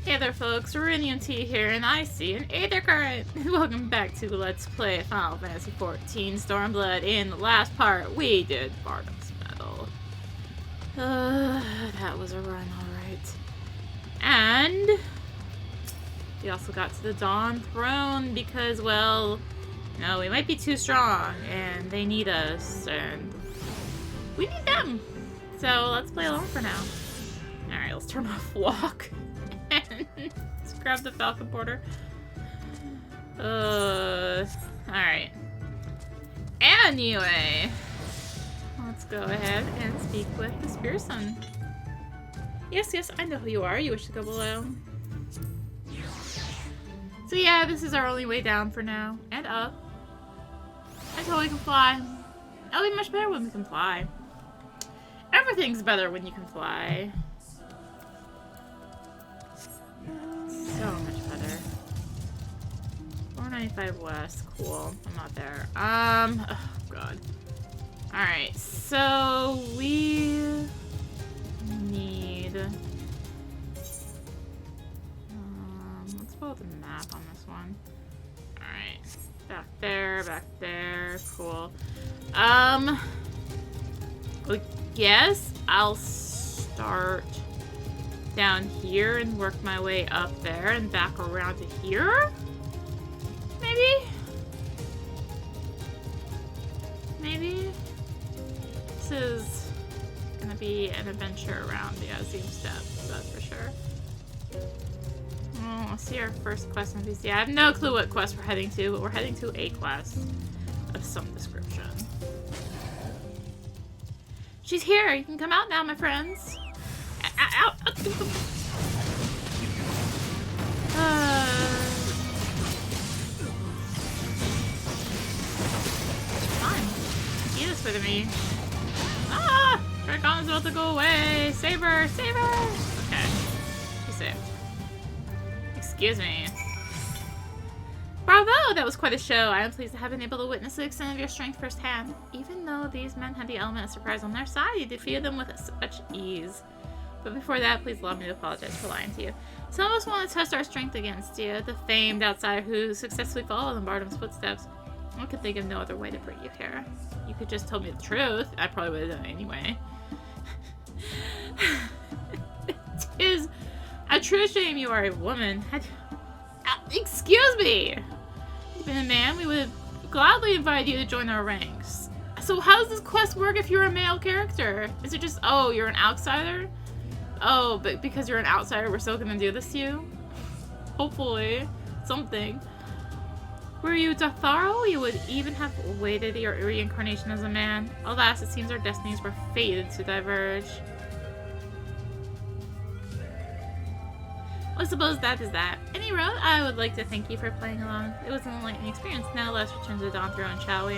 Hey there folks, rinimt here, and I see an Aether Current! Welcome back to Let's Play Final Fantasy XIV Stormblood. In the last part, we did Bardom's Medal. That was a run, alright. And we also got to the Dawn Throne because, well, no, we might be too strong, and they need us, and we need them! So let's play along for now. Alright, let's turn off walk. Let's grab the Falcon Porter. Alright. Anyway, let's go ahead and speak with the Spear Son. Yes, I know who you are. You wish to go below. So yeah, this is our only way down for now. And up. Until we can fly. It'll be much better when we can fly. Everything's better when you can fly. So much better. 495 west. Cool. I'm not there. Oh god. Alright, so we need let's pull up the map on this one. Alright. Back there, cool. I guess I'll start down here and work my way up there and back around to here? Maybe? This is gonna be an adventure around the Azim Steppes, that's for sure. Oh, let's see our first quest on PC. I have no clue what quest we're heading to, but we're heading to a quest of some description. She's here! You can come out now, my friends! Ow! Fine. Get this with me. Ah! Dragon's about to go away! Save her! Save her! Okay. She's saved. Excuse me. Bravo! That was quite a show. I am pleased to have been able to witness the extent of your strength firsthand. Even though these men had the element of surprise on their side, you defeated them with such ease. But before that, please allow me to apologize for lying to you. Some of us want to test our strength against you, the famed outsider who successfully followed in Bardom's footsteps. I could think of no other way to bring you here. You could just tell me the truth. I probably would have done it anyway. It is a true shame you are a woman. Excuse me! If you'd been a man, we would have gladly invited you to join our ranks. So how does this quest work if you're a male character? Is it just, oh, you're an outsider? Oh, but because you're an outsider, we're still gonna do this to you? Hopefully. Something. Were you Datharo, you would even have awaited your reincarnation as a man. Alas, it seems our destinies were fated to diverge. Well, I suppose that is that. Anyway, I would like to thank you for playing along. It was an enlightening experience. Now let's return to the Dawn Throne, shall we?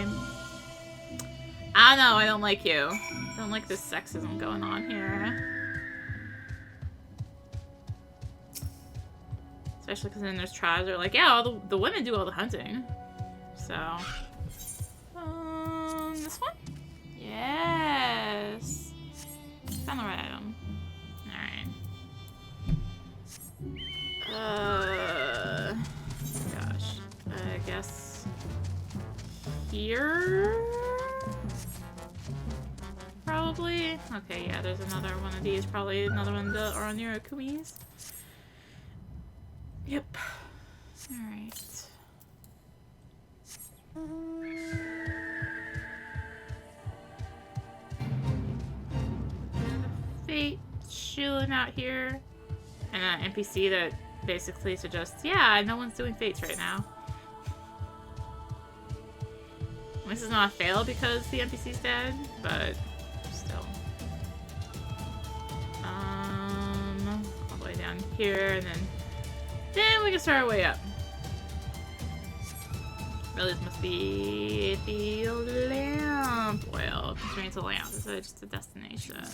I don't know, I don't like you. I don't like this sexism going on here. Especially because then there's tribes that are like, yeah, all the women do all the hunting. So, this one? Yes. Found the right item. Alright. Gosh. I guess here? Probably? Okay, yeah, there's another one of these. Probably another one that are near Akumi's. Yep. Alright. Fate chilling out here. And an NPC that basically suggests, yeah, no one's doing fates right now. This is not a fail because the NPC's dead, but still. All the way down here, and then we can start our way up. Really, this must be the lamp. Well, considering it's a lamp, it's just a destination.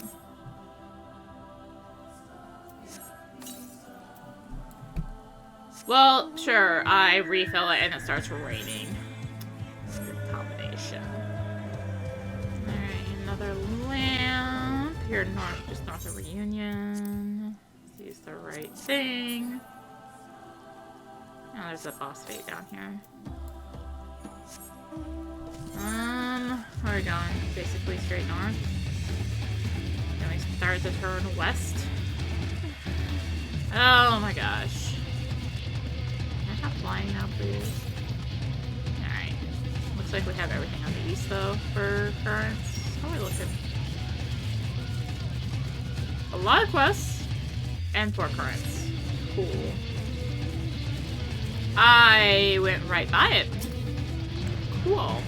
Well, sure, I refill it and it starts raining. Good combination. Alright, another lamp. Here north, just north of Reunion. Let's use the right thing. Oh, there's a boss fight down here. Where are we going? Basically straight north. Then we start to turn west. Oh my gosh. Can I have flying now, please? Alright. Looks like we have everything on the east, though, for currents. How are we looking? A lot of quests and 4 currents. Cool. I went right by it. Cool.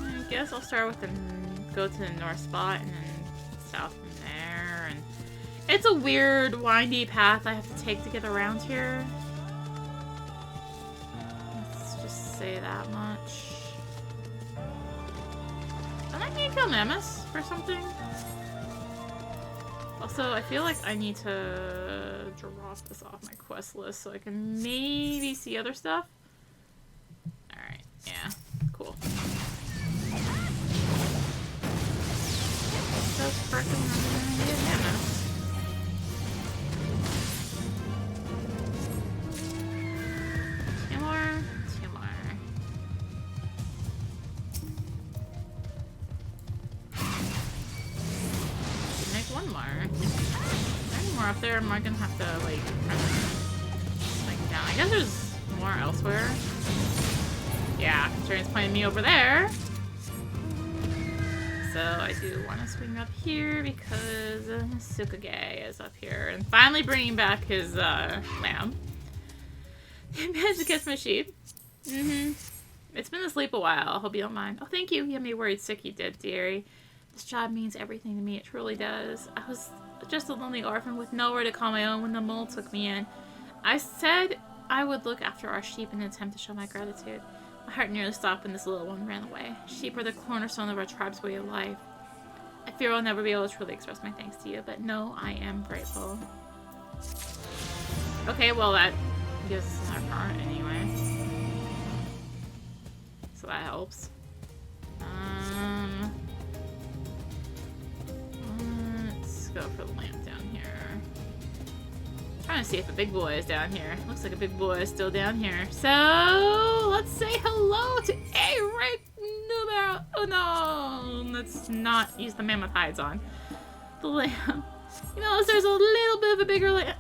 I guess I'll start with go to the north spot and then south from there. And it's a weird, windy path I have to take to get around here. Let's just say that much. I need to kill mammoths for something. Also, I feel like I need to drop this off my quest list so I can maybe see other stuff. Alright, yeah, cool. So freaking mammoths. Two more. One more. Any more up there? Am I gonna have to, like, swing down? I guess there's more elsewhere. Yeah, considering it's pointing me over there. So I do want to swing up here because Sukage is up here. And finally bringing back his, lamb. He managed to catch my sheep. It's been asleep a while. Hope you don't mind. Oh, thank you. You had me worried sick you did, dearie. This job means everything to me, it truly does. I was just a lonely orphan with nowhere to call my own when the mole took me in. I said I would look after our sheep in an attempt to show my gratitude. My heart nearly stopped when this little one ran away. Sheep are the cornerstone of our tribe's way of life. I fear I'll never be able to truly express my thanks to you, but no, I am grateful. Okay, well that gives us our part anyway. So that helps. Let's go for the lamp down here. Trying to see if a big boy is down here. Looks like a big boy is still down here. So let's say hello to A-Rank numero. Oh no, let's not use the mammoth hides on the lamp. You know, there's a little bit of a bigger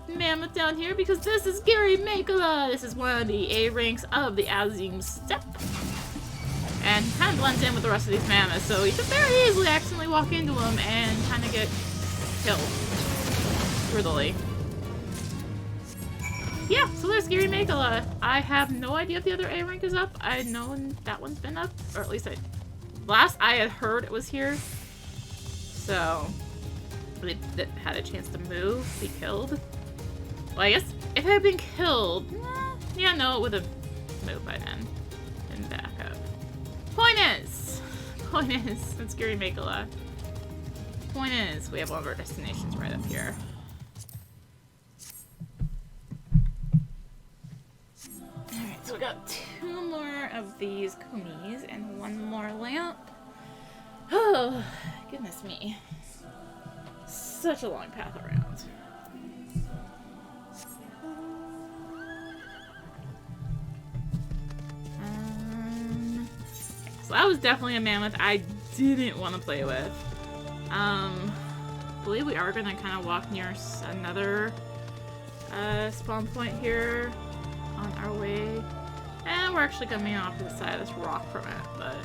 mammoth down here because this is Gary Makela. This is one of the A-ranks of the Azim Steppe. And he kind of blends in with the rest of these mammoths, so you could very easily accidentally walk into him and kind of get killed. Brutally. Yeah, so there's Gary Makela. I have no idea if the other A rank is up. I know that one's been up, or at least last I had heard it was here. So, it had a chance to move, be killed. Well, I guess if it had been killed, yeah, no, it would have moved by then and back up. Point is, it's Gary Makela. Point is, we have one of our destinations right up here. Alright, so we got 2 more of these kumis and 1 more lamp. Oh, goodness me. Such a long path around. So that was definitely a mammoth I didn't want to play with. I believe we are going to kind of walk near another spawn point here on our way. And we're actually going to be on the opposite side of this rock from it, but...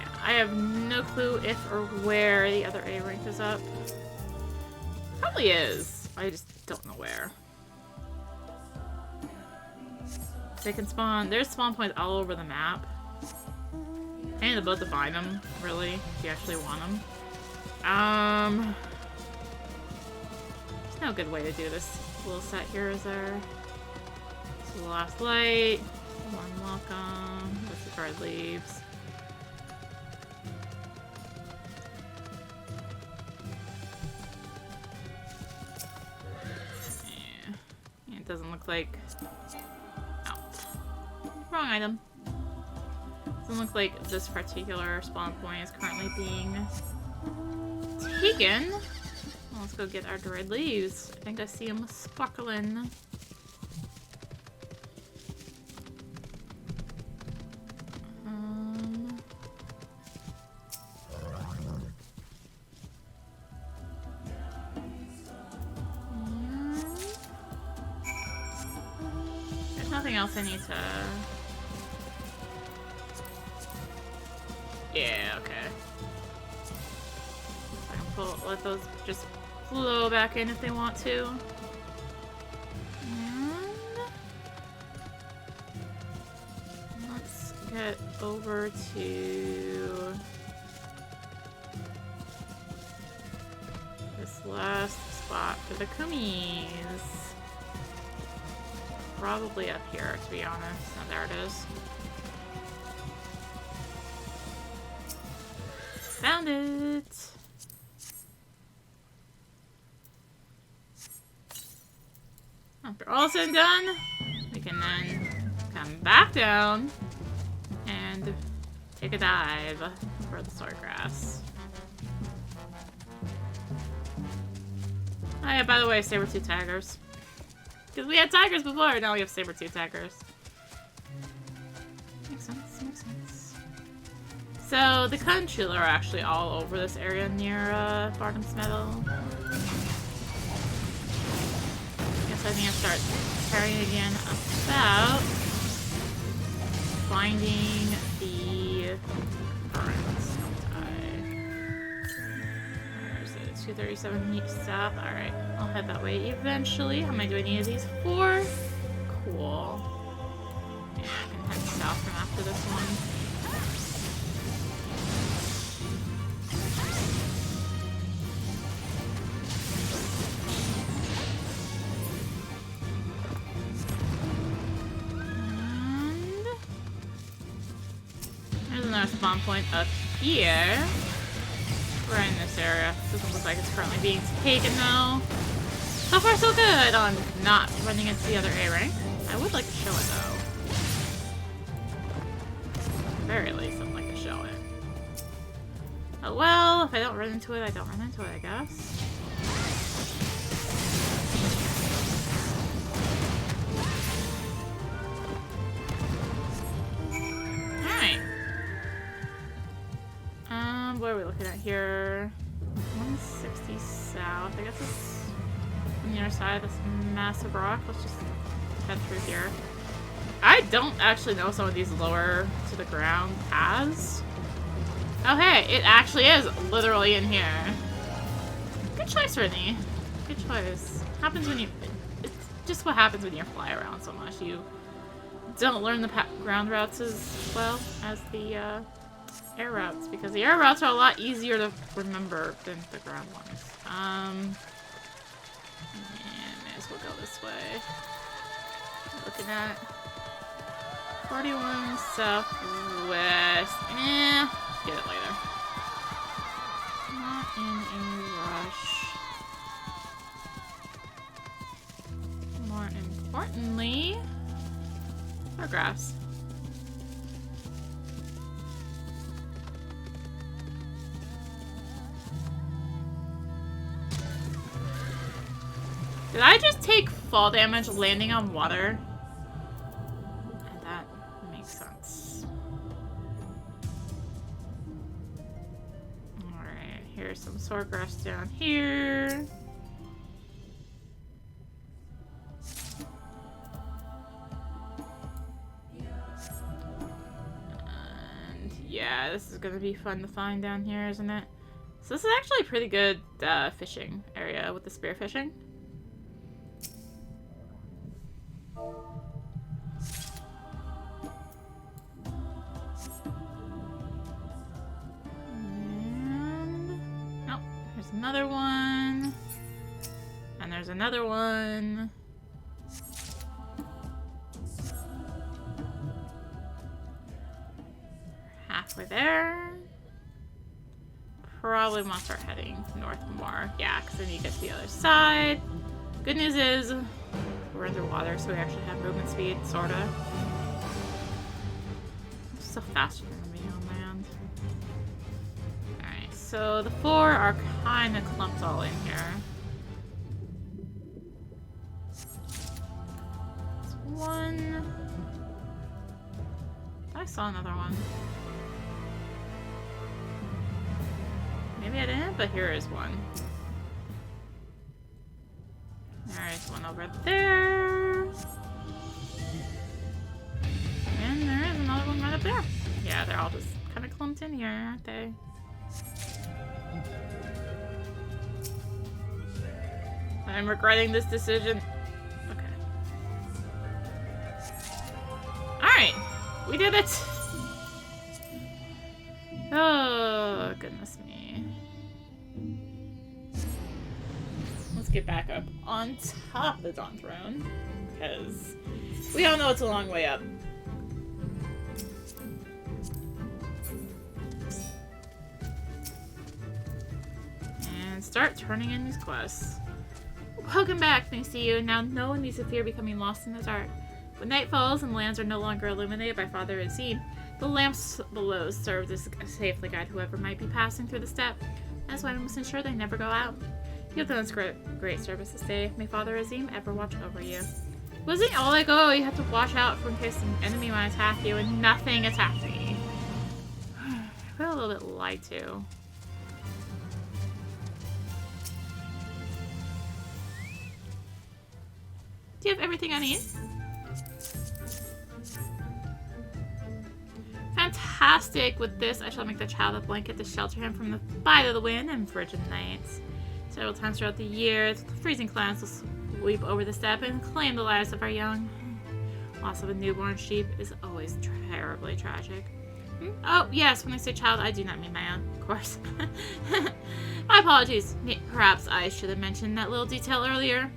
yeah, I have no clue if or where the other A rank is up. Probably is. I just don't know where. They can spawn. There's spawn points all over the map. Pain in the butt to find them, really, if you actually want them. There's no good way to do this little set here, is there? This is the last light. One welcome. That's the dried leaves. Yeah. It doesn't look like wrong item. Doesn't look like this particular spawn point is currently being taken. Well, let's go get our dried leaves. I think I see them sparkling. There's nothing else I need to... Yeah, okay. I can let those just flow back in if they want to. And let's get over to this last spot for the kumis. Probably up here, to be honest. Oh, there it is. Found it! After all said and done, we can then come back down and take a dive for the swordgrass. Oh yeah, by the way, saber-tooth tigers. Because we had tigers before, now we have saber-tooth tigers. Makes sense, makes sense. So, the conchula are actually all over this area near Barnum's Meadow. Guess I need to start carrying again about finding the currents, don't I? Where is it? 237 south. Alright, I'll head that way eventually. How am I doing any of these? 4? Cool. Yeah, I can head south from after this one. There's another spawn point up here. Right in this area. Doesn't look like it's currently being taken though. So far so good on not running into the other A rank. I would like to show it though. At the very least, I'd like to show it. Oh well, if I don't run into it, I don't run into it, I guess. What are we looking at here? 160 south. I guess it's on the other side of this massive rock. Let's just head through here. I don't actually know some of these lower to the ground paths. Oh hey, it actually is literally in here. Good choice, Rinny. Good choice. Happens when you... It's just what happens when you fly around so much. You don't learn the ground routes as well as the air routes, because the air routes are a lot easier to remember than the ground ones. And may as well go this way. Looking at 41 southwest. Get it later. Not in a rush. More importantly, photographs. Did I just take fall damage landing on water? And that makes sense. Alright, here's some swordgrass down here. And yeah, this is gonna be fun to find down here, isn't it? So this is actually a pretty good fishing area with the spearfishing. Another one. And there's another one. Halfway there. Probably want to start heading north more. Yeah, because then you get to the other side. Good news is we're underwater, so we actually have movement speed, sorta. so faster than me, oh man. Alright, so the 4 are kind of clumped all in here. There's 1. I saw another one. Maybe I didn't, but here is one. There's one over there. And there is another one right up there. Yeah, they're all just kind of clumped in here, aren't they? I'm regretting this decision. Okay. Alright. We did it! Oh, goodness me. Let's get back up on top of the Dawn Throne. Because we all know it's a long way up. And start turning in these quests. Welcome back, thanks to you. Now no one needs to fear becoming lost in the dark. When night falls and lands are no longer illuminated by Father Azim, the lamps below serve to safely guide whoever might be passing through the steppe. That's why we must ensure they never go out. You've done us great service this day. May Father Azim ever watch over you. Wasn't it all like, oh, you have to watch out for in case an enemy might attack you, and nothing attacked me? I feel a little bit lied to. Do you have everything I need? Fantastic! With this, I shall make the child a blanket to shelter him from the bite of the wind and frigid nights. Several times throughout the year, the freezing clouds will sweep over the steppe and claim the lives of our young. Loss of a newborn sheep is always terribly tragic. Oh, yes, when I say child, I do not mean my own, of course. My apologies. Perhaps I should have mentioned that little detail earlier.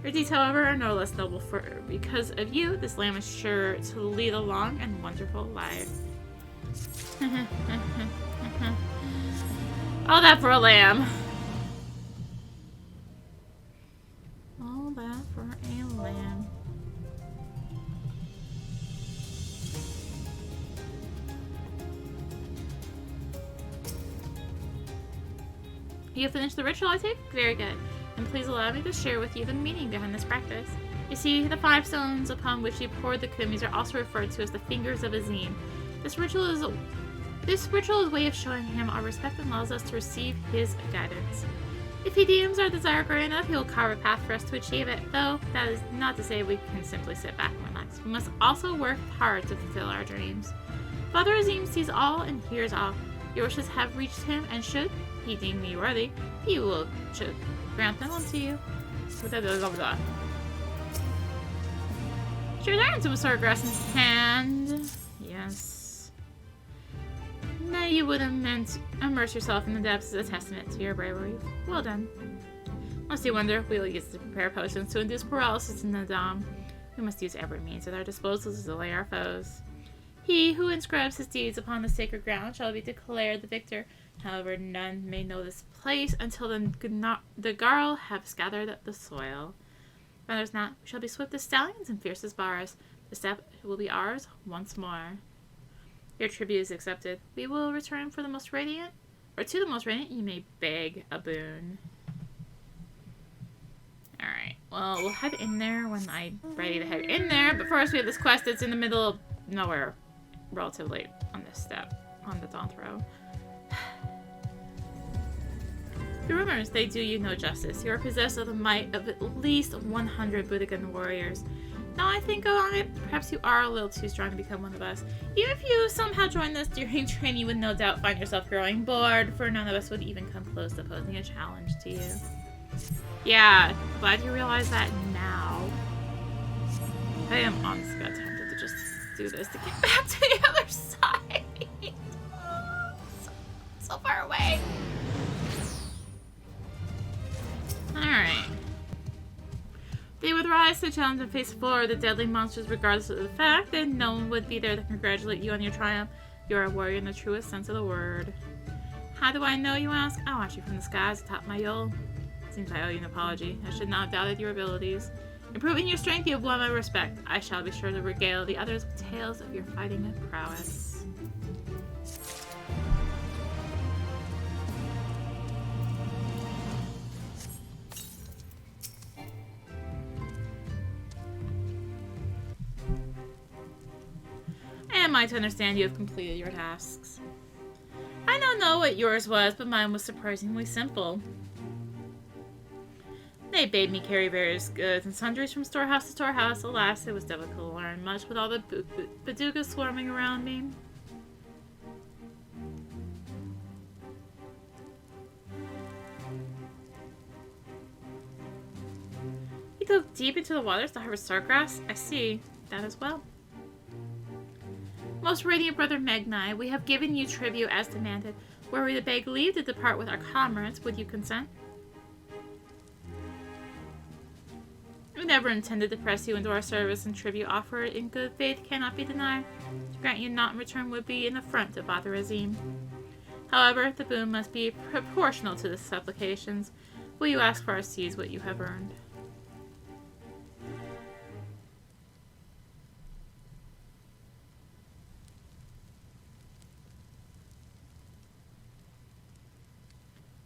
Your deeds, however, are no less noble, for because of you, this lamb is sure to lead a long and wonderful life. All that for a lamb. All that for a lamb. You finished the ritual, I take? Very good. And please allow me to share with you the meaning behind this practice. You see, the 5 stones upon which he poured the kumis are also referred to as the fingers of Azim. This ritual is a way of showing him our respect and allows us to receive his guidance. If he deems our desire great enough, he will carve a path for us to achieve it, though that is not to say we can simply sit back and relax. We must also work hard to fulfill our dreams. Father Azim sees all and hears all. Your wishes have reached him, and should he deem me worthy, he will grant them unto you. She returns to a sword grass in his hand. Yes. Now you would immerse yourself in the depths as a testament to your bravery. Well done. Lest you wonder, we will use to prepare potions to induce paralysis in the Dom. We must use every means at our disposal to delay our foes. He who inscribes his deeds upon the sacred ground shall be declared the victor. However, none may know this place until the Garl have gathered the soil. When there's not, we shall be swift as stallions and fierce as bars. The steppe will be ours once more. Your tribute is accepted. We will return for the most radiant, or to the most radiant, you may beg a boon. Alright, well, we'll head in there when I'm ready to head in there, but first we have this quest that's in the middle of nowhere, relatively on this step, on the Dawn Throne. The rumors, they do you no justice. You are possessed of the might of at least 100 Budokan warriors. Now I think on it, perhaps you are a little too strong to become one of us. Even if you somehow joined us during training, you would no doubt find yourself growing bored, for none of us would even come close to posing a challenge to you. Yeah, glad you realize that now. I am honestly tempted to just do this to get back to the other side. So far away. Alright. They would rise to the challenge and face 4 of the deadly monsters regardless of the fact that no one would be there to congratulate you on your triumph. You are a warrior in the truest sense of the word. How do I know, you ask? I watch you from the skies atop my yole. Seems I owe you an apology. I should not have doubted your abilities. Improving your strength, you have won my respect. I shall be sure to regale the others with tales of your fighting prowess. Am I to understand you have completed your tasks? I don't know what yours was, but mine was surprisingly simple. They bade me carry various goods and sundries from storehouse to storehouse. Alas, it was difficult to learn much with all the badoogas swarming around me. You dove deep into the waters to harvest stargrass? I see. That as well. Most radiant brother Magni, we have given you tribute as demanded. Were we to beg leave to depart with our comrades, would you consent? We never intended to press you into our service, and tribute offered in good faith cannot be denied. To grant you not in return would be an affront to Father Azim. However, the boon must be proportional to the supplications. Will you ask for our seeds what you have earned?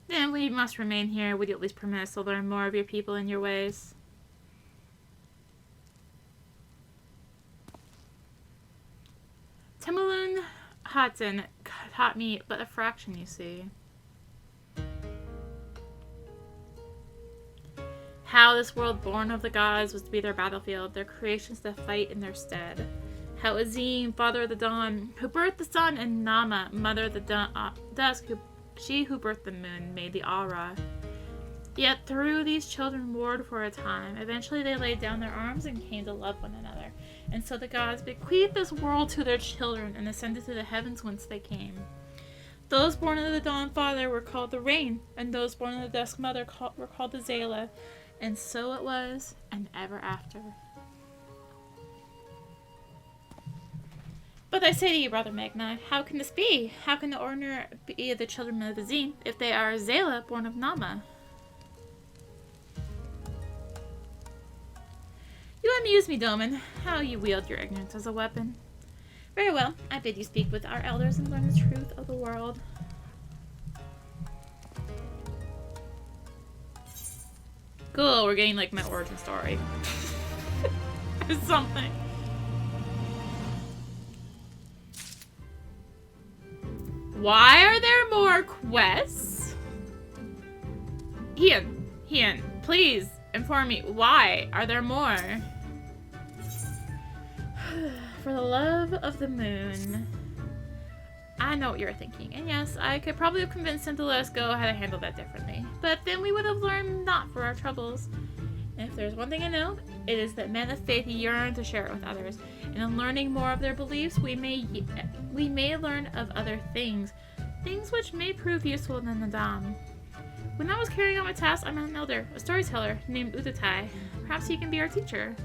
Then we must remain here. Would you at least permit us to learn more of your people and your ways? Temulun Hudson taught me but a fraction, you see. How this world born of the gods was to be their battlefield, their creations to fight in their stead. How Azim, father of the dawn, who birthed the sun, and Nama, mother of the dusk, she who birthed the moon, made the aura. Yet through these children warred for a time. Eventually they laid down their arms and came to love one another. And so the gods bequeathed this world to their children and ascended to the heavens whence they came. Those born of the dawn father were called the rain, and those born of the dusk mother were called the Zala. And so it was, and ever after. But I say to you, Brother Magni, how can this be? How can the ordinary be the children of the Zine if they are Zala, born of Nama? You amuse me, Doman. How you wield your ignorance as a weapon. Very well, I bid you speak with our elders and learn the truth of the world. Cool, we're getting like my origin story. Or something. Why are there more quests? Hian, please inform me. Why are there more? For the love of the moon. I know what you're thinking. And yes, I could probably have convinced him to let us go how to handle that differently. But then we would have learned not for our troubles. And if there's one thing I know, it is that men of faith yearn to share it with others. And in learning more of their beliefs, we may learn of other things. Things which may prove useful in the Nadam. When I was carrying out my task, I met an elder, a storyteller named Udatai. Perhaps he can be our teacher.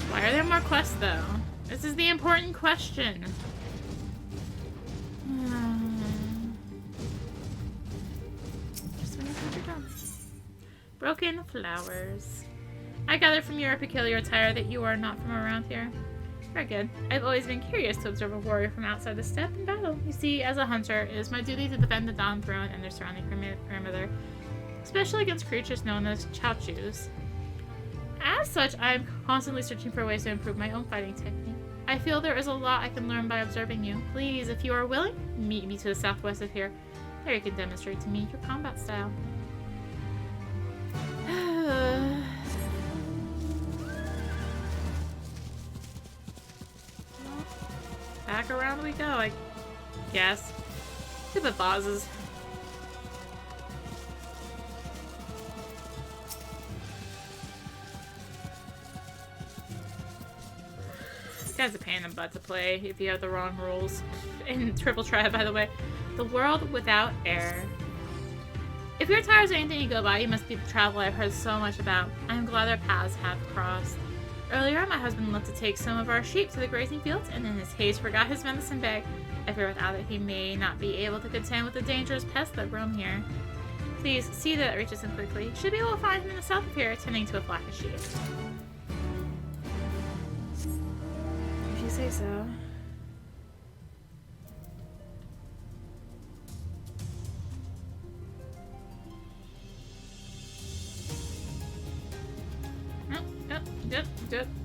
Why are there more quests, though? This is the important question. Just when you think you're done. Broken flowers. I gather from your peculiar attire that you are not from around here. Very good. I've always been curious to observe a warrior from outside the steppe in battle. You see, as a hunter, it is my duty to defend the Dawn Throne and their surrounding perimeter, especially against creatures known as Chauchus. As such, I am constantly searching for ways to improve my own fighting technique. I feel there is a lot I can learn by observing you. Please, if you are willing, meet me to the southwest of here. There you can demonstrate to me your combat style. Back around we go, I guess. Stupid bosses. This guy's a pain in the butt to play if you have the wrong rules. In Triple Try, by the way. The world without air. If your tires are anything you go by, you must be the traveler I've heard so much about. I am glad our paths have crossed. Earlier, my husband left to take some of our sheep to the grazing fields, and in his haste forgot his medicine bag. I fear without it he may not be able to contend with the dangerous pests that roam here. Please see that it reaches him quickly. Should be able to find him in the south of here, tending to a blackish sheep. If you say so.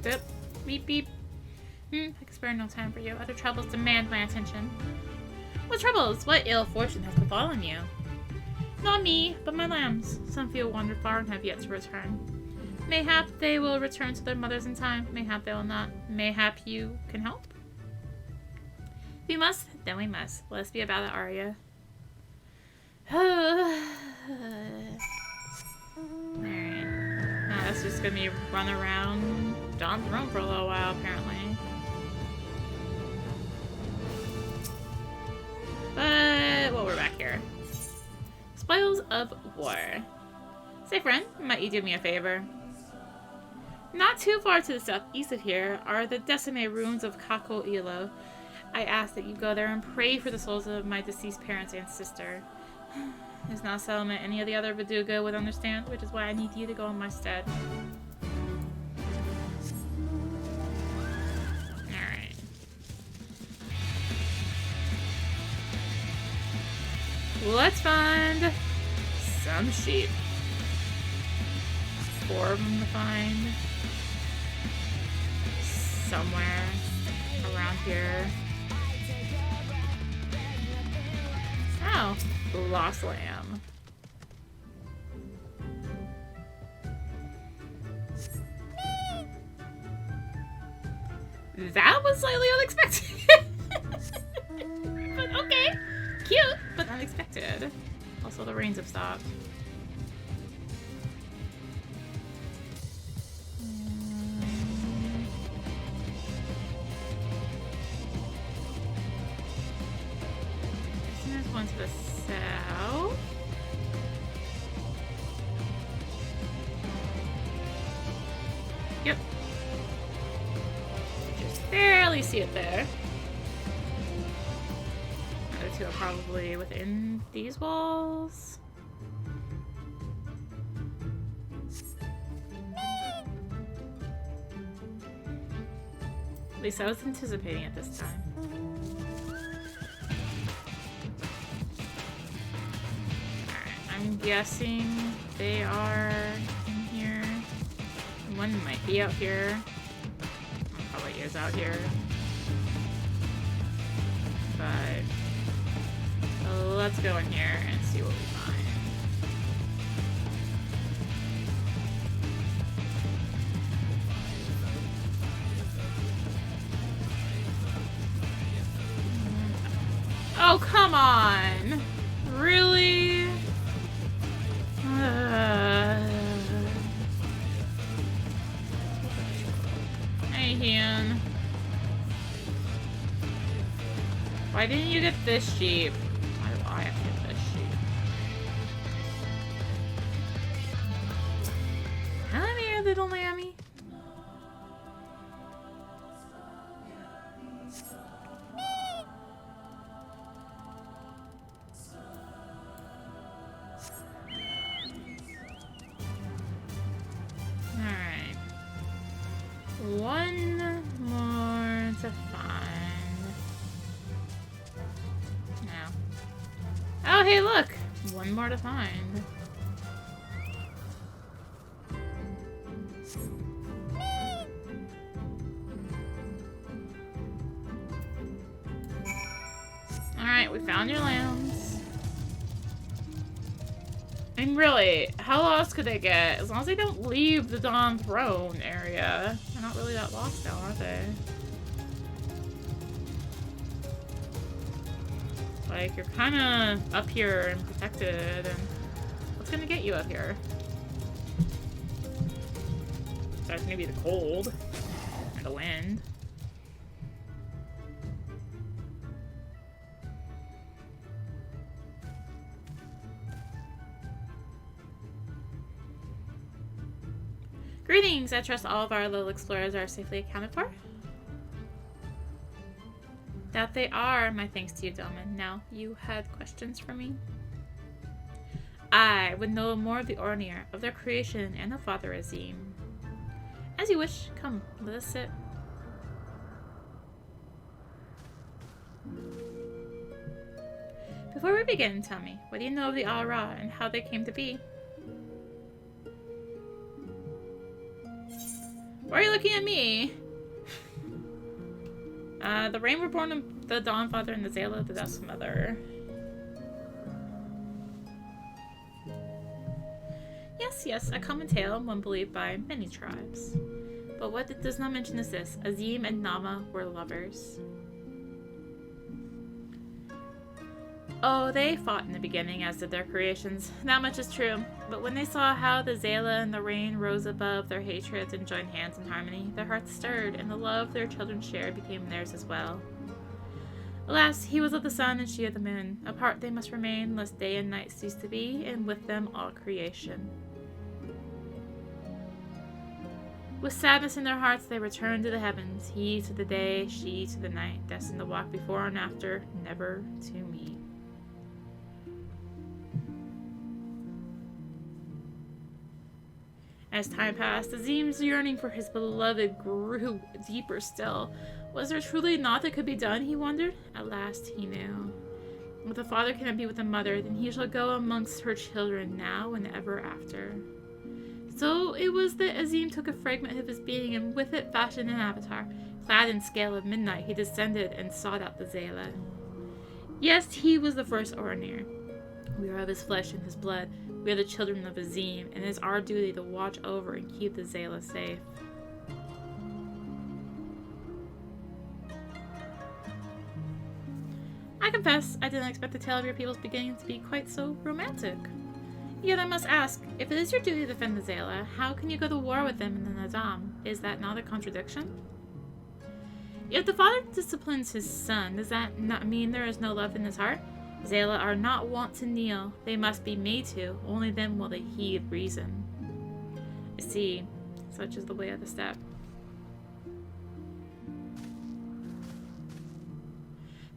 Dip. Beep beep. I can spare no time for you. Other troubles demand my attention. What troubles? What ill fortune has befallen you? Not me, but my lambs. Some few wander far and have yet to return. Mayhap they will return to their mothers in time. Mayhap they will not. Mayhap you can help? If we must, then we must. Let us be about it, Arya. Alright. Now that's just gonna be run around Dawn's room for a little while, apparently. But, well, we're back here. Spoils of War. Say, friend, might you do me a favor? Not too far to the southeast of here are the decimated ruins of Kako Ilo. I ask that you go there and pray for the souls of my deceased parents and sister. It's not a settlement any of the other Viduga would understand, which is why I need you to go in my stead. Alright. Let's find some sheep. 4 of them to find. Somewhere around here. Oh, lost lamb. That was slightly unexpected. But okay. Cute, but unexpected. Also, the rains have stopped. There's one to the south. Yep. Just barely see it there. Other two are probably within these walls. At least I was anticipating it this time. I'm guessing they are in here. One might be out here. One probably is out here. But let's go in here and see what we find. Oh, come on! Really? Hey, Hian. Why didn't you get this sheep? Why do I have to get this sheep? Come here, little lammy. One more to find. No. Oh, hey, look! One more to find. Alright, we found your lambs. I mean, really, how lost could they get? As long as they don't leave the Dawn Throne area. They're not really that lost now, are they? Like, you're kind of up here and protected, and what's gonna get you up here? Besides maybe the cold and the wind. Greetings! I trust all of our little explorers are safely accounted for. That they are, my thanks to you, Delman. Now, you had questions for me? I would know more of the Ornir, of their creation, and of Father Azim. As you wish. Come, let us sit. Before we begin, tell me, what do you know of the Al-Ra and how they came to be? Why are you looking at me? The Rain were born of the Dawn Father and the Zayla, the Dusk Mother. Yes, a common tale, one believed by many tribes. But what it does not mention is this: Azim and Nama were lovers. Oh, they fought in the beginning, as did their creations. That much is true. But when they saw how the Zayla and the Rain rose above their hatreds and joined hands in harmony, their hearts stirred, and the love their children shared became theirs as well. Alas, he was of the sun and she of the moon. Apart they must remain, lest day and night cease to be, and with them all creation. With sadness in their hearts, they returned to the heavens, he to the day, she to the night, destined to walk before and after, never to meet. As time passed, Azim's yearning for his beloved grew deeper still. Was there truly naught that could be done, he wondered? At last he knew. If the father cannot be with the mother, then he shall go amongst her children now and ever after. So it was that Azim took a fragment of his being and with it fashioned an avatar. Clad in scale of midnight, he descended and sought out the Zayla. Yes, he was the first Ornir. We are of his flesh and his blood. We are the children of Azim, and it is our duty to watch over and keep the Zayla safe. I confess, I didn't expect the tale of your people's beginning to be quite so romantic. Yet I must ask, if it is your duty to defend the Zayla, how can you go to war with them in the Nadam? Is that not a contradiction? If the father disciplines his son, does that not mean there is no love in his heart? Zayla are not wont to kneel. They must be made to. Only then will they heed reason. I see. Such is the way of the steppe.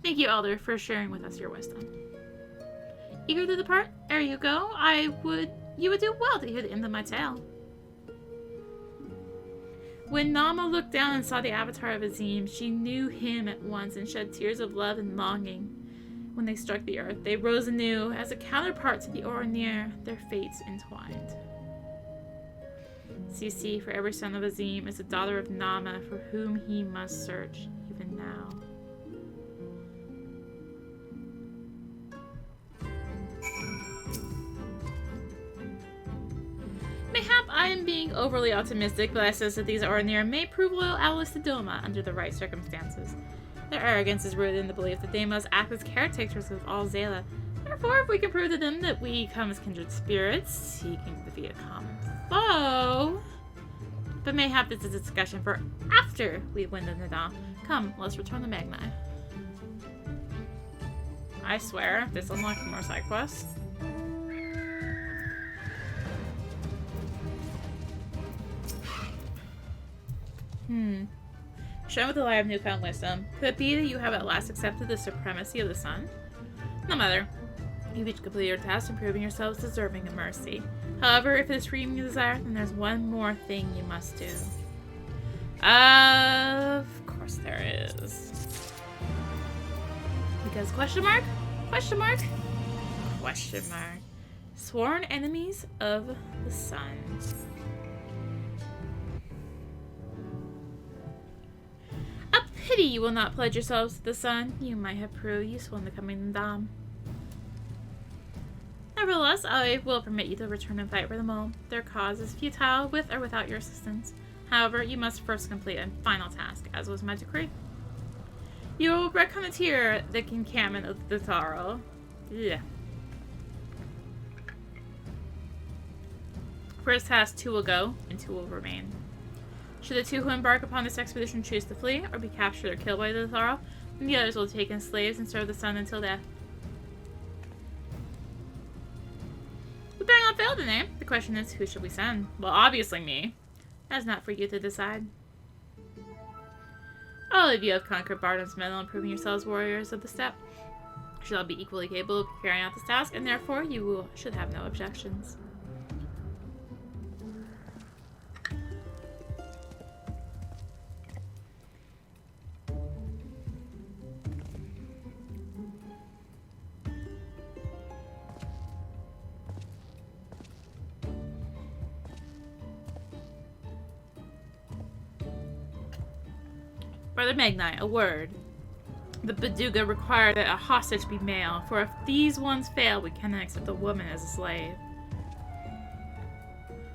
Thank you, Elder, for sharing with us your wisdom. Eager to depart? Ere you go, you would do well to hear the end of my tale. When Nama looked down and saw the avatar of Azim, she knew him at once and shed tears of love and longing. When they struck the earth, they rose anew. As a counterpart to the Ornir, their fates entwined. See, for every son of Azim is a daughter of Nama for whom he must search, even now. Mayhap I am being overly optimistic, but I sense that these Ornir may prove loyal allies to Doma under the right circumstances. Their arrogance is rooted in the belief that they must act as caretakers of all Zayla. Therefore, if we can prove to them that we come as kindred spirits, seeking to defeat a common foe... But mayhap this is a discussion for after we win the Nadam. Come, let's return to Magni. I swear, this unlocks more side quests. Shown with the light of newfound wisdom, could it be that you have at last accepted the supremacy of the sun? No matter. You've each completed your task and proving yourselves deserving of mercy. However, if it is freedom you desire, then there's one more thing you must do. Of course there is. Because question mark? Question mark? Question mark. Sworn enemies of the sun. Pity you will not pledge yourselves to the sun. You might have proved useful in the coming Nadam. Nevertheless, I will permit you to return and fight for them all. Their cause is futile, with or without your assistance. However, you must first complete a final task, as was my decree. You will reconnoiter the encampment of the Tharo. First task, 2 will go, and 2 will remain. Should the 2 who embark upon this expedition choose to flee, or be captured or killed by the Tharo, then the others will take in slaves and serve the sun until death. We better not fail today. The question is, who should we send? Well, obviously me. That's not for you to decide. All of you have conquered Bardom's metal and proven yourselves warriors of the steppe. Should all be equally capable of carrying out this task, and therefore you should have no objections. Brother Magnite, a word. The Baduga required that a hostage be male, for if these ones fail, we cannot accept a woman as a slave.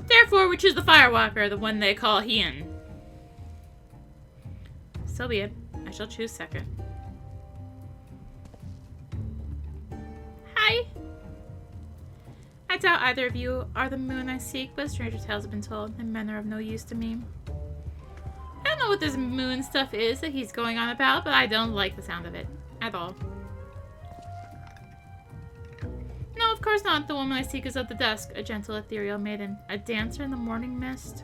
Therefore, we choose the Firewalker, the one they call Hien. So be it. I shall choose second. Hi! I doubt either of you are the moon I seek, but stranger tales have been told, and men are of no use to me. I don't know what this moon stuff is that he's going on about, but I don't like the sound of it. At all. No, of course not. The woman I seek is of the dusk, a gentle, ethereal maiden. A dancer in the morning mist.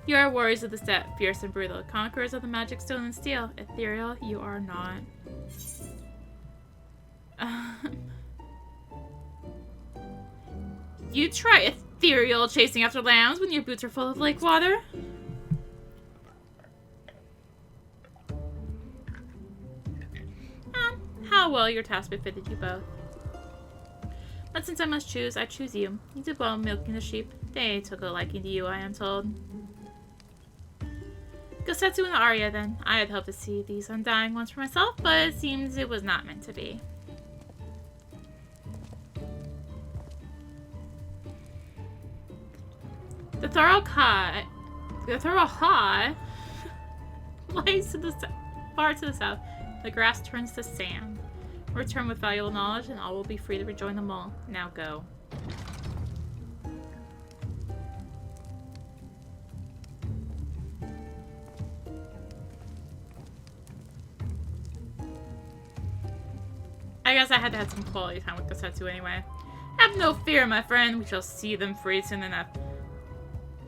You are warriors of the steppe, fierce and brutal. Conquerors of the magic stone and steel. Ethereal, you are not. You try ethereal chasing after lambs when your boots are full of lake water? How well your task befitted you both. But since I must choose, I choose you. You did well milking the sheep. They took a liking to you, I am told. Gosetsu and Arya, then. I had hoped to see these undying ones for myself, but it seems it was not meant to be. The Thorough Ha lies to the far to the south. The grass turns to sand. Return with valuable knowledge, and all will be free to rejoin them all. Now go. I guess I had to have some quality time with Gosetsu anyway. Have no fear, my friend. We shall see them free soon enough.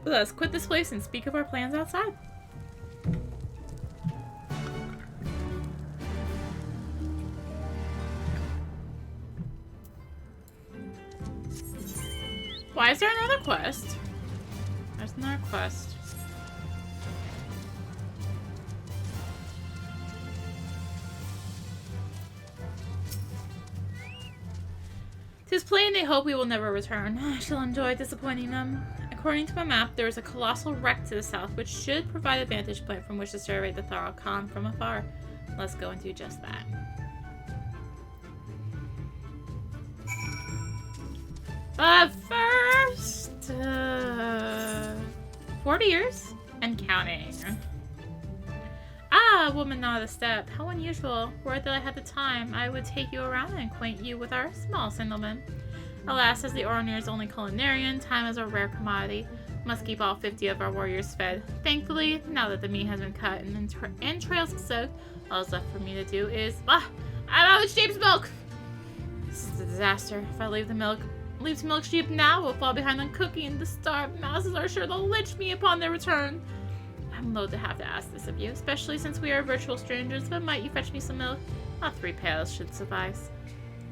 Let us quit this place and speak of our plans outside. Why is there another quest? There's another quest. Tis plain they hope we will never return. I shall enjoy disappointing them. According to my map, there is a colossal wreck to the south, which should provide a vantage point from which to survey the Thorough Khan from afar. Let's go and do just that. But first, 40 years and counting. Ah, woman not a step. How unusual. Were it that I had the time, I would take you around and acquaint you with our small settlement. Alas, as the Oronir's only culinarian, time is a rare commodity. Must keep all 50 of our warriors fed. Thankfully, now that the meat has been cut and entrails soaked, all that's left for me to do is... I'm out of sheep's milk! This is a disaster. If I leave to milk sheep now, we'll fall behind on cooking. The starved masses are sure to lynch me upon their return. I'm loath to have to ask this of you, especially since we are virtual strangers, but might you fetch me some milk? About 3 pails should suffice.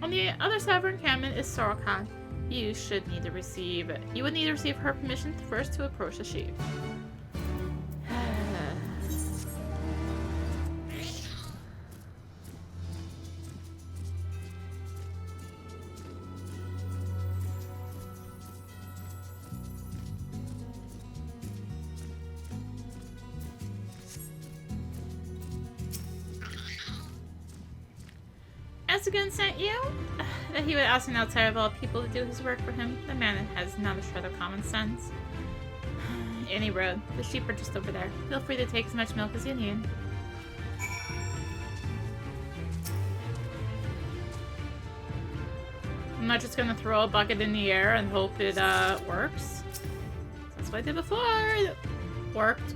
On the other side of our encampment is Sorokan. You would need to receive her permission first to approach the sheep. Esagun sent you? That he would ask an outsider of all people to do his work for him. The man has not a shred of common sense. Any road. The sheep are just over there. Feel free to take as much milk as you need. I'm not just gonna throw a bucket in the air and hope it works. That's what I did before. It worked.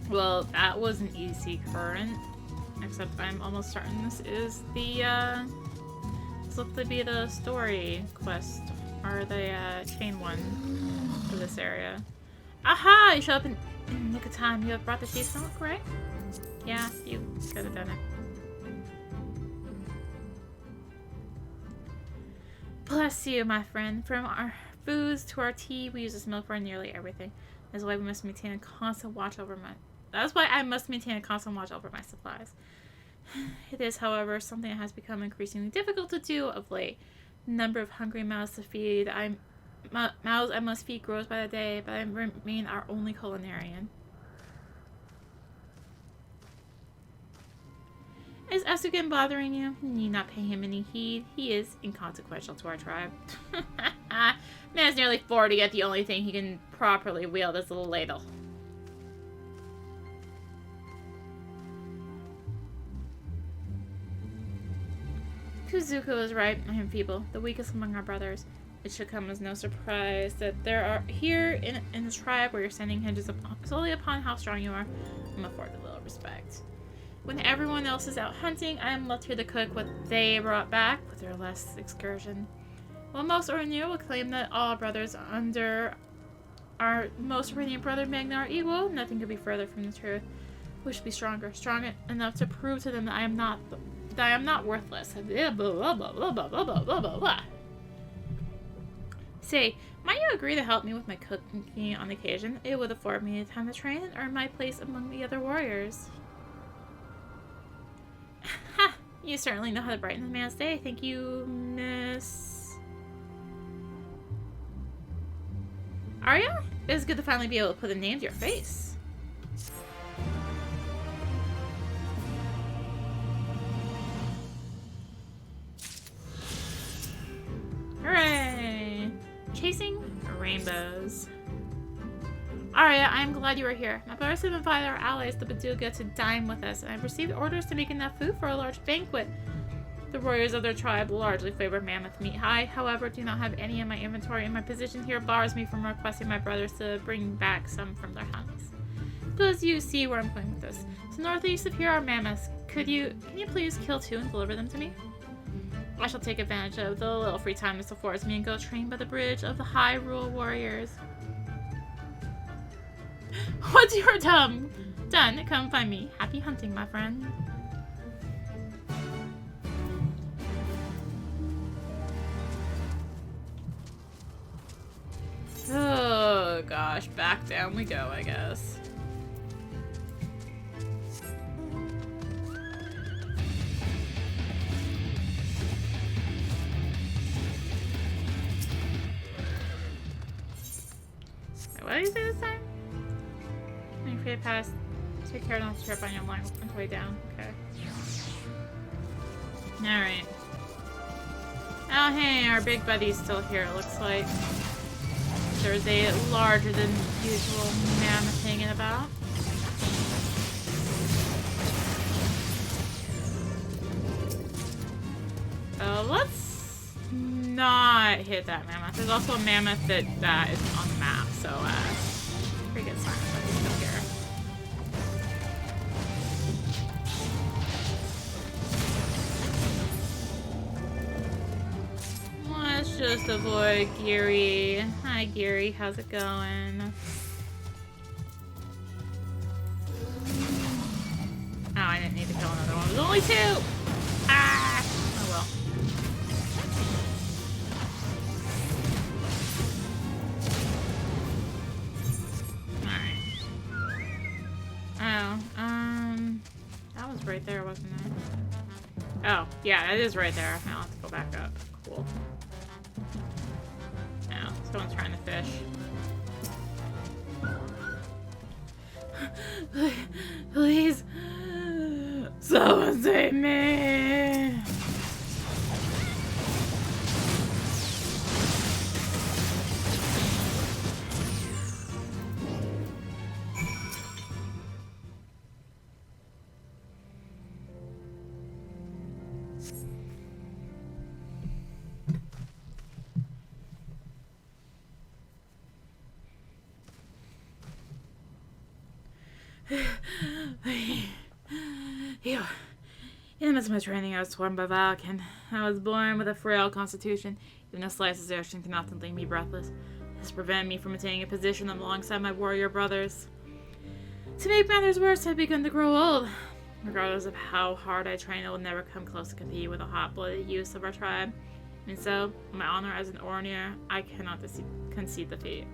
Well, that was an easy current. Except I'm almost certain this is the, this looks to be the story quest. Or the, chain one for this area. Aha! You show up in nick of time. You have brought the cheese milk, right? Yeah, you could have done it. Bless you, my friend. From our foods to our tea, we use this milk for nearly everything. That's why we must maintain a constant watch over my... That's why I must maintain a constant watch over my supplies. It is, however, something that has become increasingly difficult to do of late. The number of hungry mouths to feed, mouths I must feed grows by the day, but I remain our only culinarian. Is Esuken bothering you? You need not pay him any heed. He is inconsequential to our tribe. Man's nearly 40, yet the only thing he can properly wield is a ladle. Kuzuko is right. I am feeble, the weakest among our brothers. It should come as no surprise that there are here in the tribe where your standing hinges solely upon how strong you are. I'm afforded little respect. When everyone else is out hunting, I am left here to cook what they brought back with their last excursion. While most Orinu will claim that all brothers under our most radiant brother Magna are equal, nothing could be further from the truth. We should be stronger, strong enough to prove to them that I am not worthless. Blah, blah, blah, blah, blah, blah, blah, blah, blah, blah. Say, might you agree to help me with my cooking on occasion? It would afford me time to train and earn my place among the other warriors. Ha! You certainly know how to brighten a man's day. Thank you, Miss... Arya? It's good to finally be able to put a name to your face. Hooray! Chasing rainbows. Arya, I am glad you are here. My brothers have invited our allies, the Baduga, to dine with us, and I've received orders to make enough food for a large banquet. The warriors of their tribe largely favor mammoth meat. I, however, do not have any in my inventory, and my position here bars me from requesting my brothers to bring back some from their hunts. Does you see where I'm going with this? So northeast of here are mammoths. Can you please kill 2 and deliver them to me? I shall take advantage of the little free time this affords me and go train by the bridge of the Hyrule warriors. What's your done? Come find me. Happy hunting, my friend. Oh gosh, back down we go, I guess. What did you say this time? When you fade past, take care not to trip on your line on the way down. Okay. Alright. Oh hey, our big buddy's still here, it looks like. There's a larger than usual mammoth hanging about. Let's not hit that mammoth. There's also a mammoth that is on the map, so pretty good sign that he's still here. Let's just avoid Geary. Hi Geary, how's it going? Oh, I didn't need to kill another one. There's only 2! Ah! Oh well. That was right there, wasn't it? Oh, yeah, it is right there. I'll have to go back up. Cool. Now, someone's trying to fish. Please. Someone save me. In the midst of my training, I was torn by Valken. I was born with a frail constitution. Even a slice of ocean can often leave me breathless. This prevented me from attaining a position alongside my warrior brothers. To make matters worse, I had begun to grow old. Regardless of how hard I train, I will never come close to compete with the hot-blooded youths of our tribe. And so, in my honor as an Ornir, I cannot concede defeat.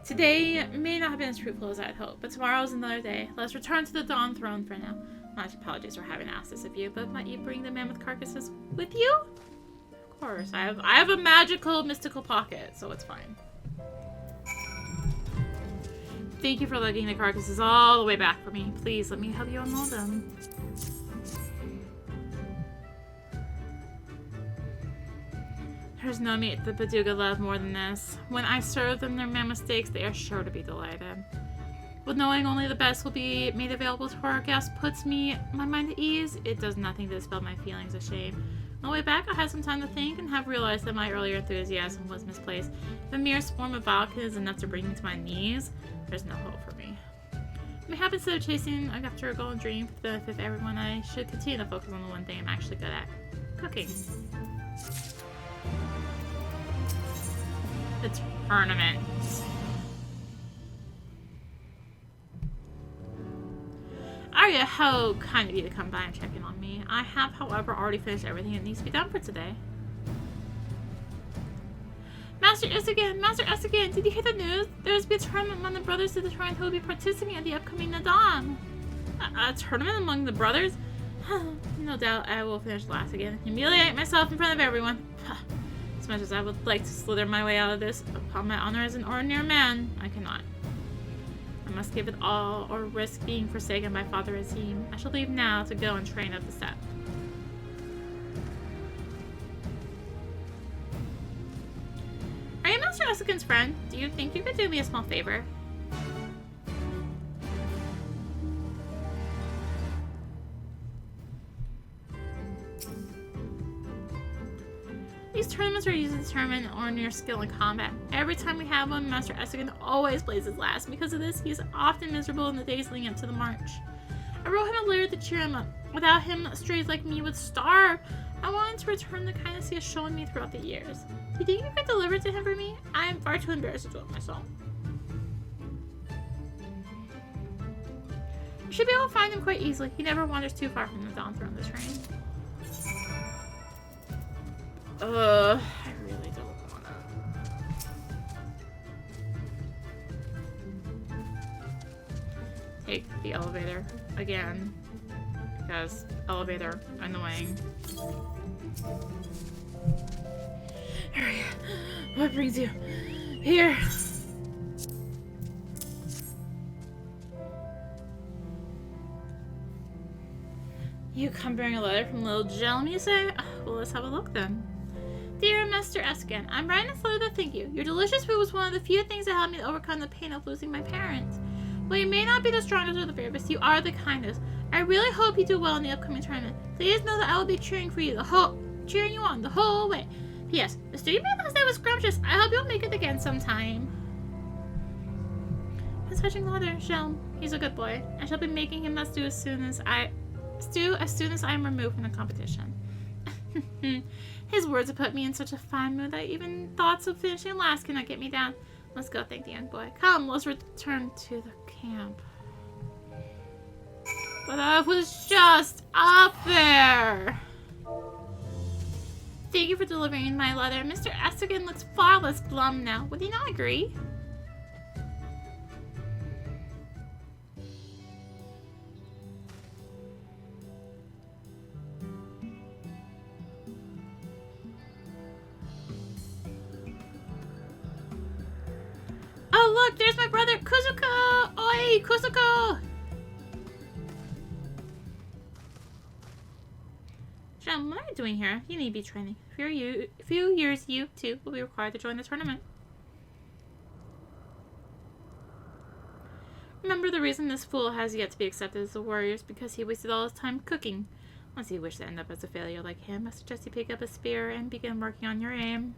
Today may not have been as fruitful as I had hoped, but tomorrow is another day. Let's return to the Dawn Throne for now. My apologies for having asked this of you, but might you bring the mammoth carcasses with you? Of course, I have a magical, mystical pocket, so it's fine. Thank you for lugging the carcasses all the way back for me. Please let me help you unload them. There's no meat the Paduga love more than this. When I serve them their mammoth steaks, they are sure to be delighted. With knowing only the best will be made available to our guests puts my mind at ease, it does nothing to dispel my feelings of shame. On the way back, I had some time to think and have realized that my earlier enthusiasm was misplaced. If a mere swarm of Valken is enough to bring me to my knees, there's no hope for me. Mayhap instead of chasing after a golden dream for the benefit of everyone, I should continue to focus on the one thing I'm actually good at. Cooking. The tournament. Arya, how kind of you to come by and check in on me. I have, however, already finished everything that needs to be done for today. Master Essigan, did you hear the news? There's to be a tournament among the brothers of the Shrine who will be participating at the upcoming Nadam. A tournament among the brothers? No doubt I will finish last again. Humiliate myself in front of everyone. As much as I would like to slither my way out of this, upon my honor as an ordinary man, I cannot. I must give it all, or risk being forsaken by Father Azim. I shall leave now to go and train at the set. Are you Master Essigan's friend? Do you think you could do me a small favor? These tournaments are used to determine Ornir's skill in combat. Every time we have one, Master Essigan always plays his last. Because of this, he is often miserable in the days leading up to the march. I wrote him a letter to cheer him up. Without him, strays like me would starve. I wanted to return the kindness he has shown me throughout the years. Do you think you could deliver it to him for me? I am far too embarrassed to do it myself. You should be able to find him quite easily. He never wanders too far from the Dawn Throne to train. I really don't wanna. Take the elevator again. Because elevator annoying. Hurry. What brings you here? You come bearing a letter from little Jelm, you say? Well, let's have a look then. Dear Master Essigan, I'm writing this letter to thank you. Your delicious food was one of the few things that helped me to overcome the pain of losing my parents. While you may not be the strongest or the bravest, you are the kindest. I really hope you do well in the upcoming tournament. Please know that I will be cheering you on the whole way. P.S. The student last night was scrumptious. I hope you'll make it again sometime. His fetching letter, Jelm. He's a good boy. I shall be making him that stew as soon as I am removed from the competition. His words have put me in such a fine mood that even thoughts of finishing last cannot get me down. Let's go thank the young boy. Come, let's return to the camp. But I was just up there. Thank you for delivering my letter. Mr. Essigan looks far less glum now. Would you not agree? Oh, look, there's my brother, Kuzuko! Oi, Kuzuko! Jelm, what are you doing here? You need to be training. For a few years, you, too, will be required to join the tournament. Remember, the reason this fool has yet to be accepted as a warrior is because he wasted all his time cooking. Unless you wish to end up as a failure like him, I suggest you pick up a spear and begin working on your aim.